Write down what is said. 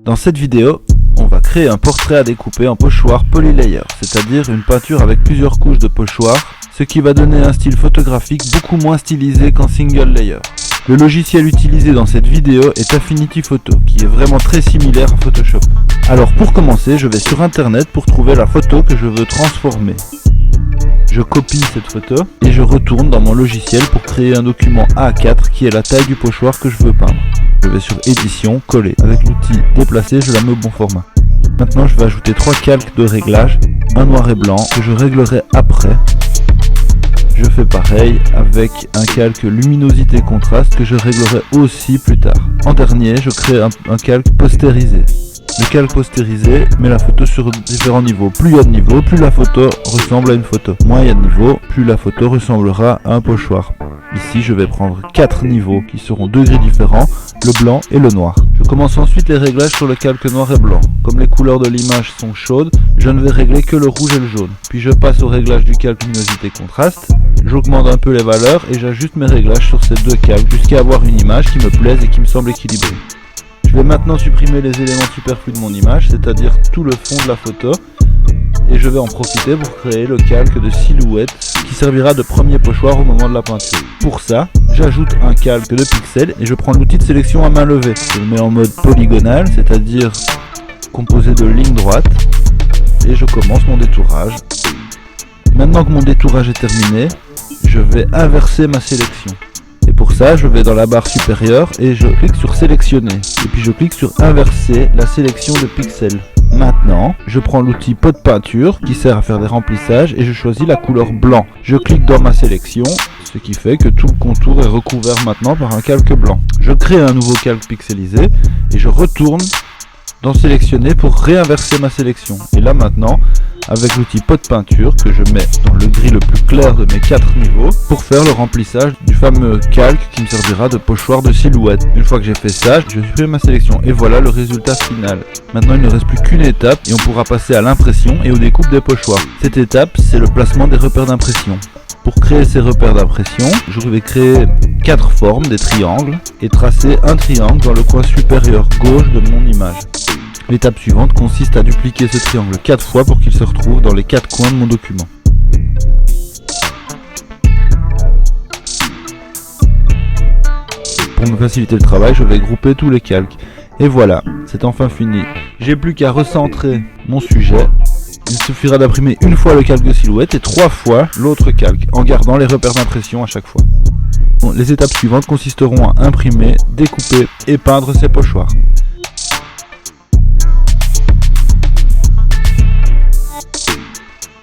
Dans cette vidéo, on va créer un portrait à découper en pochoir polylayer, c'est-à-dire une peinture avec plusieurs couches de pochoir, ce qui va donner un style photographique beaucoup moins stylisé qu'en single layer. Le logiciel utilisé dans cette vidéo est Affinity Photo, qui est vraiment très similaire à Photoshop. Alors pour commencer, je vais sur internet pour trouver la photo que je veux transformer. Je copie cette photo et je retourne dans mon logiciel pour créer un document A4 qui est la taille du pochoir que je veux peindre. Je vais sur édition, coller. Avec l'outil déplacer, je la mets au bon format. Maintenant je vais ajouter 3 calques de réglage, un noir et blanc que je réglerai après. Je fais pareil avec un calque luminosité contraste que je réglerai aussi plus tard. En dernier, je crée un calque postérisé. Le calque postérisé met la photo sur différents niveaux. Plus il y a de niveaux, plus la photo ressemble à une photo. Moins il y a de niveaux, plus la photo ressemblera à un pochoir. Ici, je vais prendre 4 niveaux qui seront 2 gris différents, le blanc et le noir. Je commence ensuite les réglages sur le calque noir et blanc. Comme les couleurs de l'image sont chaudes, je ne vais régler que le rouge et le jaune. Puis je passe au réglage du calque luminosité contraste. J'augmente un peu les valeurs et j'ajuste mes réglages sur ces deux calques jusqu'à avoir une image qui me plaise et qui me semble équilibrée. Je vais maintenant supprimer les éléments superflus de mon image, c'est-à-dire tout le fond de la photo, et je vais en profiter pour créer le calque de silhouette qui servira de premier pochoir au moment de la peinture. Pour ça, j'ajoute un calque de pixels et je prends l'outil de sélection à main levée. Je le mets en mode polygonal, c'est-à-dire composé de lignes droites, et je commence mon détourage. Maintenant que mon détourage est terminé, je vais inverser ma sélection. Et pour ça, je vais dans la barre supérieure et je clique sur sélectionner. Et puis je clique sur inverser la sélection de pixels. Maintenant, je prends l'outil pot de peinture qui sert à faire des remplissages et je choisis la couleur blanc. Je clique dans ma sélection, ce qui fait que tout le contour est recouvert maintenant par un calque blanc. Je crée un nouveau calque pixelisé et je retourne dans sélectionner pour réinverser ma sélection. Et là maintenant, avec l'outil pot de peinture que je mets dans le gris le plus clair de mes 4 niveaux pour faire le remplissage du fameux calque qui me servira de pochoir de silhouette. Une fois que j'ai fait ça, je supprime ma sélection et voilà le résultat final. Maintenant il ne reste plus qu'une étape et on pourra passer à l'impression et aux découpes des pochoirs. Cette étape, c'est le placement des repères d'impression. Pour créer ces repères d'impression, je vais créer 4 formes, des triangles, et tracer un triangle dans le coin supérieur gauche de mon image. L'étape suivante consiste à dupliquer ce triangle 4 fois pour qu'il se retrouve dans les 4 coins de mon document. Pour me faciliter le travail, je vais grouper tous les calques. Et voilà, c'est enfin fini. J'ai plus qu'à recentrer mon sujet. Il suffira d'imprimer une fois le calque de silhouette et 3 fois l'autre calque, en gardant les repères d'impression à chaque fois. Bon, les étapes suivantes consisteront à imprimer, découper et peindre ces pochoirs.